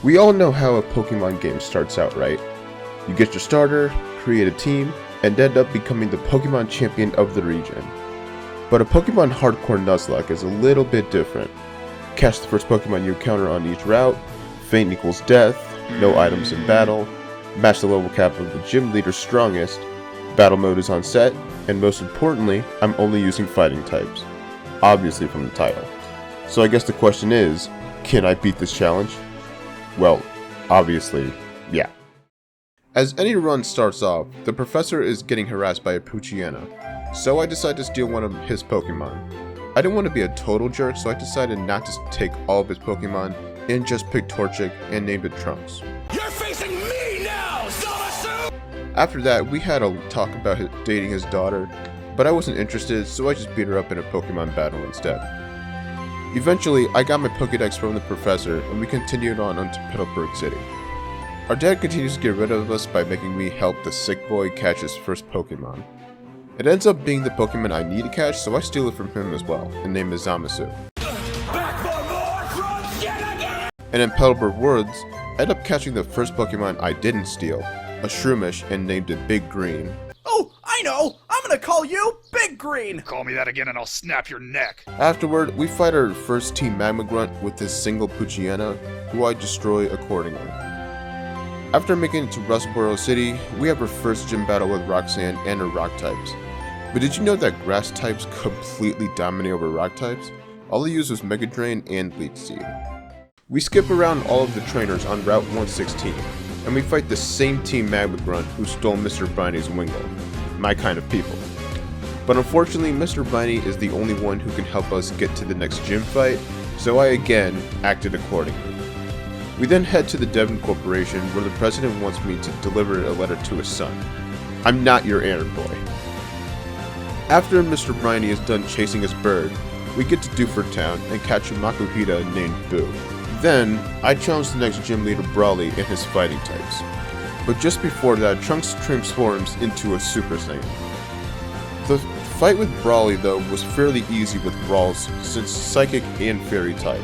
We all know how a Pokemon game starts out, right? You get your starter, create a team, and end up becoming the Pokemon champion of the region. But a Pokemon Hardcore Nuzlocke is a little bit different. Catch the first Pokemon you encounter on each route, faint equals death, no items in battle, match the level cap of the gym leader's strongest, battle mode is on set, and most importantly, I'm only using fighting types. Obviously from the title. So I guess the question is, can I beat this challenge? Well, obviously, yeah. As any run starts off, the professor is getting harassed by a Poochyena, so I decide to steal one of his Pokemon. I didn't want to be a total jerk, so I decided not to take all of his Pokemon and just picked Torchic and named it Trunks. You're facing me now, Zamasu! After that, we had a talk about dating his daughter, but I wasn't interested, so I just beat her up in a Pokemon battle instead. Eventually, I got my Pokédex from the professor, and we continued on to Petalburg City. Our dad continues to get rid of us by making me help the sick boy catch his first Pokemon. It ends up being the Pokemon I need to catch, so I steal it from him as well, and name is Zamasu. And in Petalburg Woods, I end up catching the first Pokemon I didn't steal, a Shroomish, and named it Big Green. Oh, I know! I'm gonna call you Big Green! Call me that again and I'll snap your neck! Afterward, we fight our first Team Magma Grunt with this single Poochyena, who I destroy accordingly. After making it to Rustboro City, we have our first gym battle with Roxanne and her rock types. But did you know that grass types completely dominate over rock types? All they use was Mega Drain and Leech Seed. We skip around all of the trainers on Route 116, and we fight the same Team Magma Grunt who stole Mr. Briney's Wingull. My kind of people. But unfortunately, Mr. Briney is the only one who can help us get to the next gym fight, so I again acted accordingly. We then head to the Devon Corporation where the president wants me to deliver a letter to his son. I'm not your errand boy. After Mr. Briney is done chasing his bird, we get to Dewford Town and catch a Makuhita named Boo. Then, I challenge the next gym leader Brawly in his fighting types. But just before that, Trunks transforms into a Super Saiyan. The fight with Brawly though was fairly easy with Rawls since Psychic and Fairy type.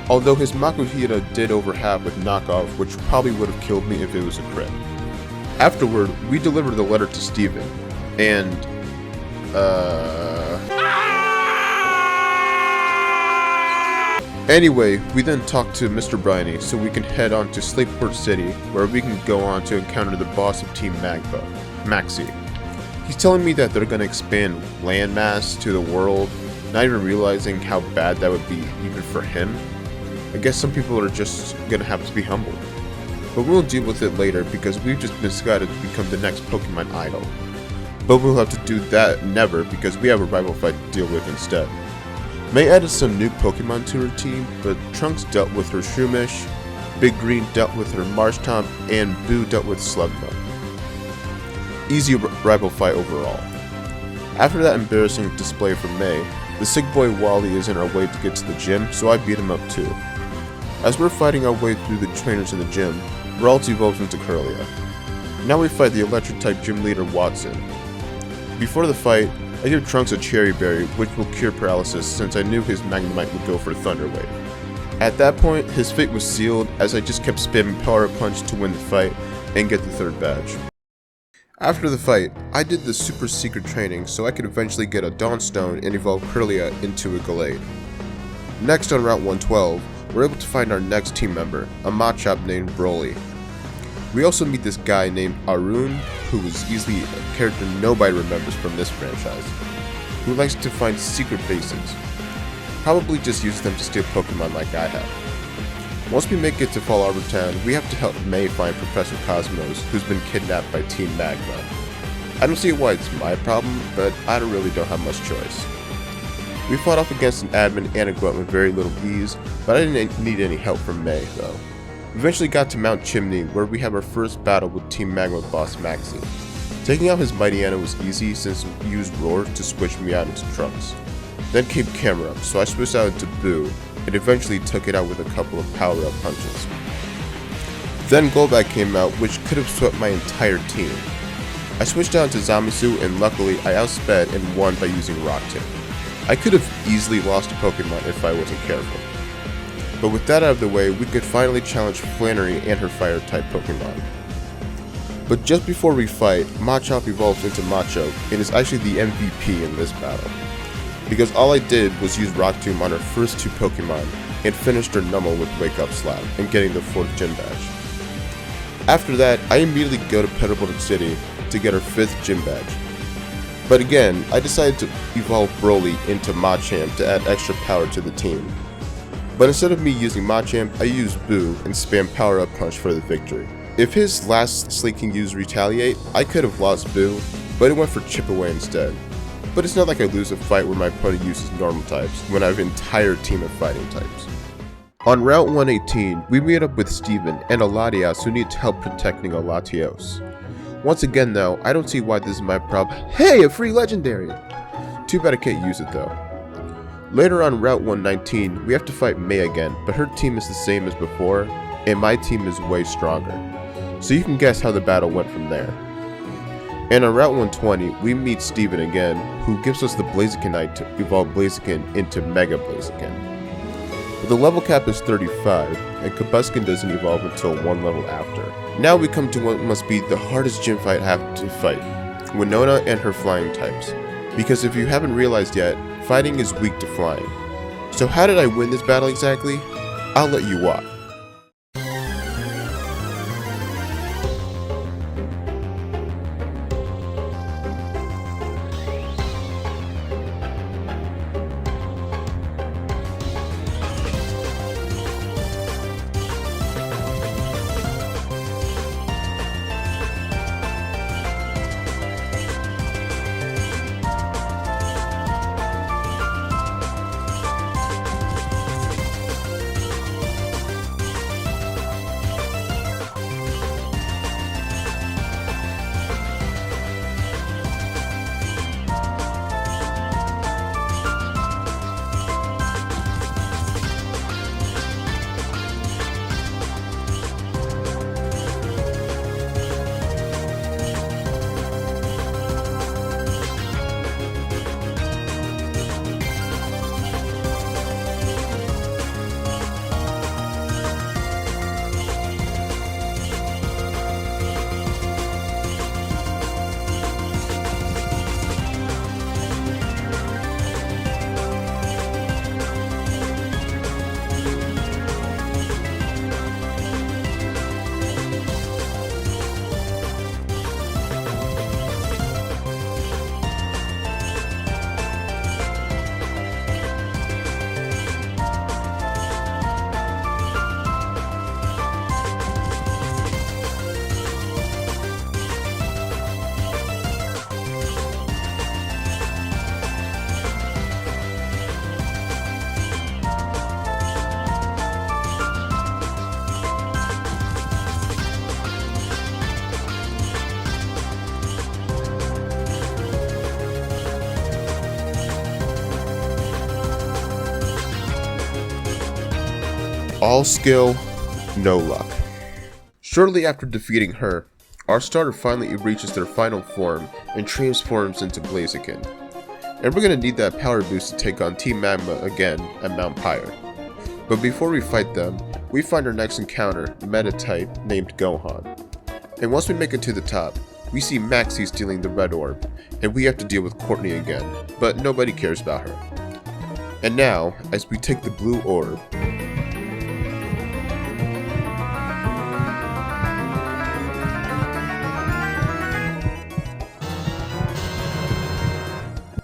Although his Makuhita did overhalf with knockoff, which probably would have killed me if it was a crit. Afterward, we deliver the letter to Steven, and Anyway, we then talk to Mr. Briney so we can head on to Slateport City, where we can go on to encounter the boss of Team Magma, Maxie. He's telling me that they're going to expand landmass to the world, not even realizing how bad that would be even for him. I guess some people are just going to have to be humble. But we'll deal with it later because we've just decided to become the next Pokemon idol. But we'll have to do that never because we have a rival fight to deal with instead. May added some new Pokemon to her team, but Trunks dealt with her Shroomish, Big Green dealt with her Marshtomp, and Boo dealt with Slugma. Easy rival fight overall. After that embarrassing display from May, the sick boy Wally is in our way to get to the gym, so I beat him up too. As we're fighting our way through the trainers in the gym, Ralts evolves into Kirlia. Now we fight the electric type gym leader Watson. Before the fight, I give Trunks a Cherry Berry, which will cure paralysis since I knew his Magnemite would go for Thunder Wave. At that point, his fate was sealed as I just kept spamming Power Punch to win the fight and get the third badge. After the fight, I did the super secret training so I could eventually get a Dawnstone and evolve Kirlia into a Gallade. Next on Route 112, we're able to find our next team member, a Machop named Broly. We also meet this guy named Arun, who is easily a character nobody remembers from this franchise, who likes to find secret bases. Probably just uses them to steal Pokemon like I have. Once we make it to Fall Arbor Town, we have to help May find Professor Cosmos, who's been kidnapped by Team Magma. I don't see why it's my problem, but I really don't have much choice. We fought off against an admin and a grunt with very little ease, but I didn't need any help from May, though. We eventually got to Mount Chimney, where we have our first battle with Team Magma boss Maxie. Taking out his Mightyena was easy since we used Roar to switch me out into Trunks. Then came Camera, so I switched out into Boo, and eventually took it out with a couple of power-up punches. Then Golbat came out, which could have swept my entire team. I switched out to Zamasu, and luckily I outsped and won by using Rock Tip. I could have easily lost a Pokemon if I wasn't careful. But with that out of the way, we could finally challenge Flannery and her fire-type Pokemon. But just before we fight, Machop evolves into Macho and is actually the MVP in this battle. Because all I did was use Rock Tomb on her first 2 Pokemon and finished her Numel with Wake Up Slap and getting the 4th gym badge. After that, I immediately go to Petalburg City to get her 5th gym badge. But again, I decided to evolve Broly into Machamp to add extra power to the team. But instead of me using Machamp, I used Boo and spam Power Up Punch for the victory. If his last Slinking used Retaliate, I could have lost Boo, but it went for Chip Away instead. But it's not like I lose a fight where my opponent uses normal types when I have an entire team of fighting types. On Route 118, we meet up with Steven and Aladios who need help protecting Latios. Once again though, I don't see why this is my problem. Hey, a free legendary! Too bad I can't use it though. Later on Route 119, we have to fight May again, but her team is the same as before, and my team is way stronger. So you can guess how the battle went from there. And on Route 120, we meet Steven again, who gives us the Blazikenite to evolve Blaziken into Mega Blaziken. But the level cap is 35, and Combusken doesn't evolve until 1 level after. Now we come to what must be the hardest gym fight I have to fight, Winona and her flying types. Because if you haven't realized yet, fighting is weak to flying. So how did I win this battle exactly? I'll let you watch. All skill, no luck. Shortly after defeating her, our starter finally reaches their final form and transforms into Blaziken. And we're gonna need that power boost to take on Team Magma again at Mount Pyre. But before we fight them, we find our next encounter, Meta-type named Gohan. And once we make it to the top, we see Maxie stealing the red orb, and we have to deal with Courtney again, but nobody cares about her. And now, as we take the blue orb,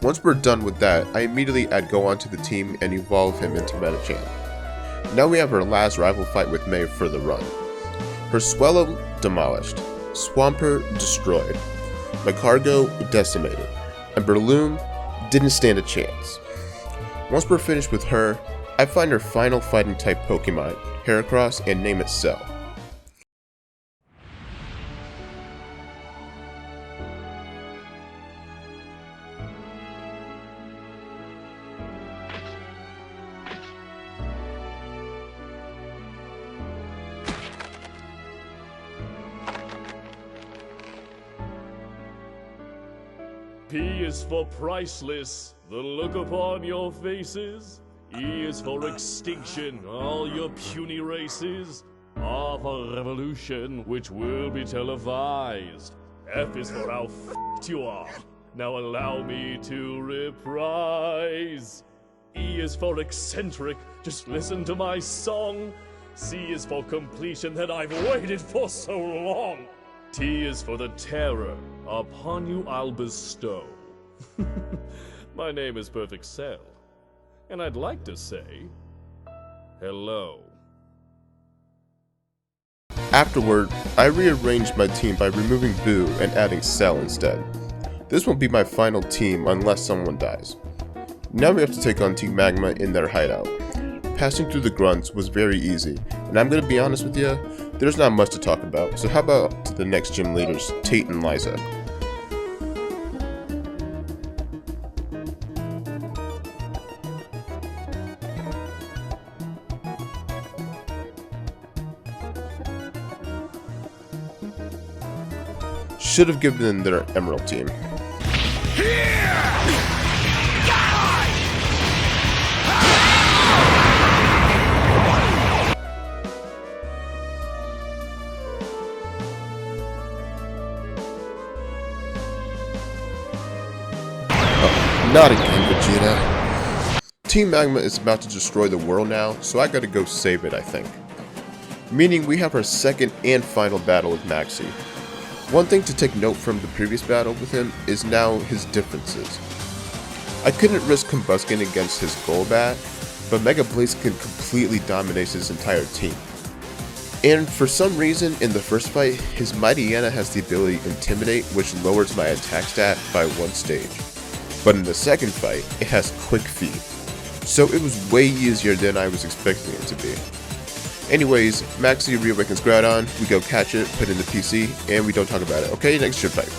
once we're done with that, I immediately add Gohan to the team and evolve him into Metachamp. Now we have our last rival fight with May for the run. Her Swellow demolished, Swampert destroyed, Magcargo decimated, and Breloom didn't stand a chance. Once we're finished with her, I find her final fighting type Pokemon, Heracross, and name it Cell. P is for priceless. The look upon your faces E is for extinction, all your puny races. R for revolution, which will be televised. F is for how f***ed you are. Now allow me to reprise. E is for eccentric, just listen to my song. C is for completion that I've waited for so long. T is for the terror, upon you I'll bestow. My name is Perfect Cell, and I'd like to say, hello. Afterward, I rearranged my team by removing Boo and adding Cell instead. This won't be my final team unless someone dies. Now we have to take on Team Magma in their hideout. Passing through the grunts was very easy, and I'm gonna be honest with you, there's not much to talk about, so how about the next gym leaders, Tate and Liza. Should have given them their Emerald team. Not again, Vegeta. Team Magma is about to destroy the world now, so I gotta go save it, I think. Meaning we have our second and final battle with Maxie. One thing to take note from the previous battle with him is now his differences. I couldn't risk Combuskin against his Golbat, but Mega Blaziken completely dominates his entire team. And for some reason, in the first fight, his Mightyena has the ability Intimidate, which lowers my attack stat by 1 stage. But in the second fight, it has Quick Feed, so it was way easier than I was expecting it to be. Anyways, Maxie reawakens Groudon, we go catch it, put it in the PC, and we don't talk about it. Okay, next gym type.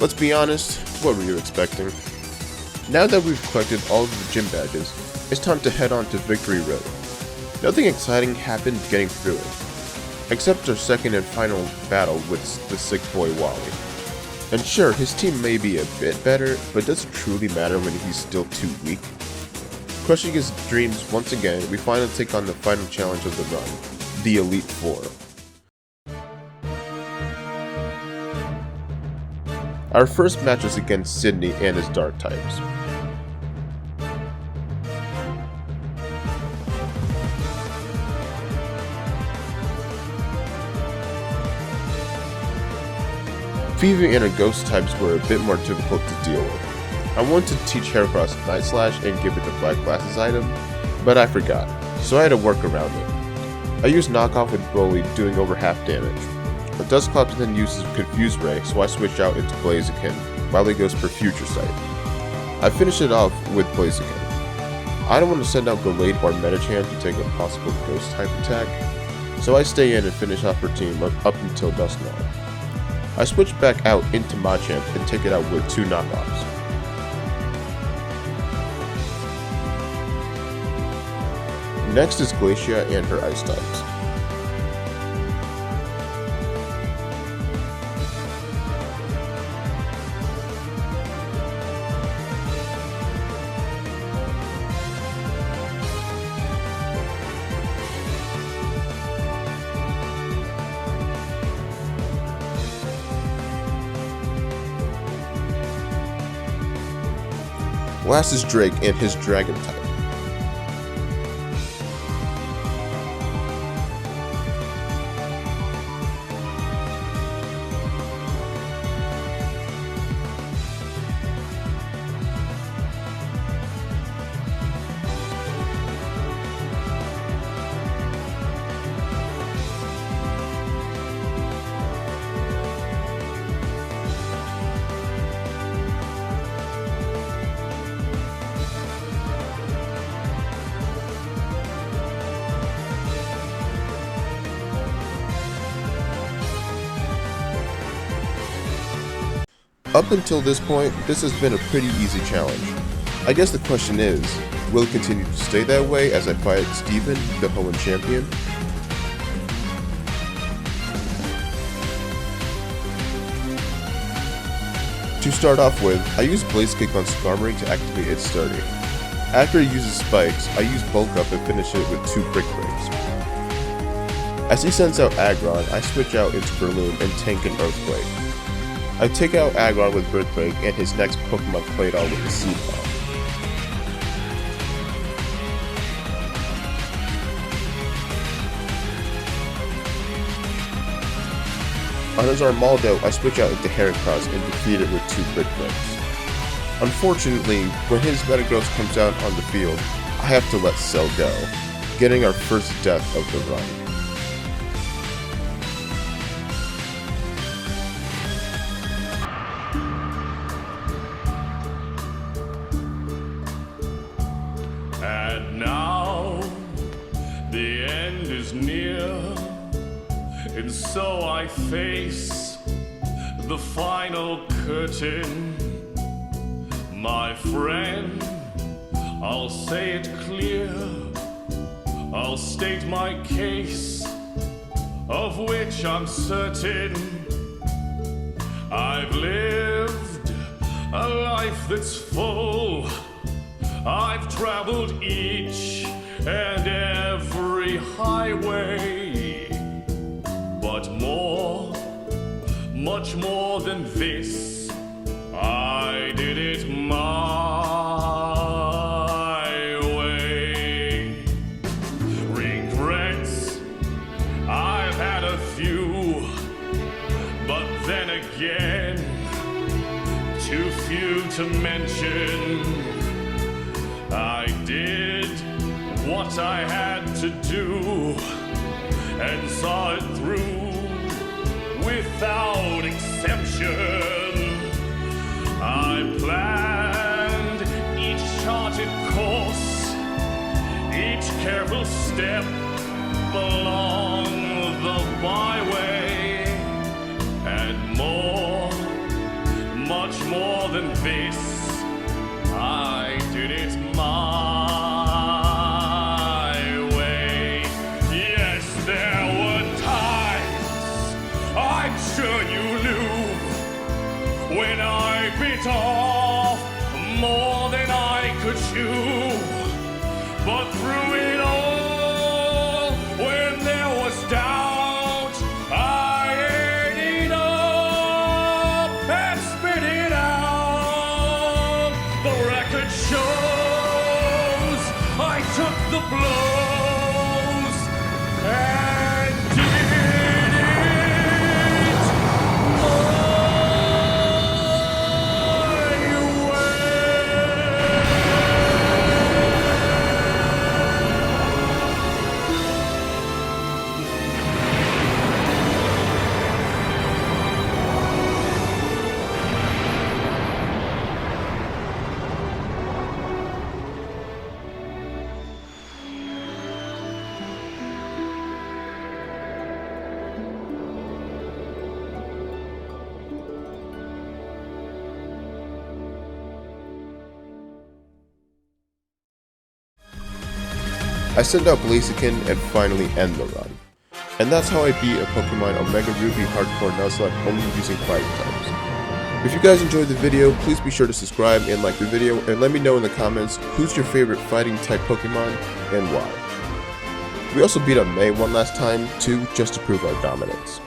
Let's be honest, what were you expecting? Now that we've collected all of the gym badges, it's time to head on to Victory Road. Nothing exciting happened getting through it, except our second and final battle with the sick boy Wally. And sure, his team may be a bit better, but does it truly matter when he's still too weak? Crushing his dreams once again, we finally take on the final challenge of the run, the Elite Four. Our first match is against Sydney and his Dark types. Phoebe and her Ghost types were a bit more difficult to deal with. I wanted to teach Heracross Night Slash and give it the 5 classes item, but I forgot, so I had to work around it. I used Knockoff with Broly doing over half damage. But Dusclops then uses Confuse Ray, so I switch out into Blaziken, while he goes for Future Sight. I finish it off with Blaziken. I don't want to send out Gallade or Medicham to take a possible Ghost type attack, so I stay in and finish off her team up until Dusknoir. I switch back out into Machamp and take it out with 2 knockoffs. Next is Glacia and her Ice types. Last is Drake and his Dragon type. Up until this point, this has been a pretty easy challenge. I guess the question is, will it continue to stay that way as I fight Steven, the Hoenn champion? To start off with, I use Blaze Kick on Skarmory to activate its starting. After he uses spikes, I use Bulk Up and finish it with 2 Brick Breaks. As he sends out Aggron, I switch out into Breloom and tank an Earthquake. I take out Aggron with Brick Break and his next Pokemon Claydol with the Seed Bomb. On his Armaldo, I switch out into Heracross and defeat it with 2 Brick Breaks. Unfortunately, when his Metagross comes out on the field, I have to let Cell go, getting our first death of the run. And now, the end is near, and so I face the final curtain. My friend, I'll say it clear, I'll state my case, of which I'm certain. I've lived a life that's full, I've traveled each and every highway, but more, much more than this, I did it my way. Regrets, I've had a few, but then again, too few to mention. I did what I had to do and saw it through without exception. I planned each charted course, each careful step along the byway, and more, much more than this, I did it my way. Yes, there were times, I'm sure you knew, when I bit off more than I could chew. But through it all, when there was doubt, I ate it up and spit it out. The record shows I took the blows and did it I send out Blaziken and finally end the run. And that's how I beat a Pokemon Omega Ruby Hardcore Nuzlocke only using fighting types. If you guys enjoyed the video, please be sure to subscribe and like the video, and let me know in the comments who's your favorite fighting type Pokemon and why. We also beat up May one last time too, just to prove our dominance.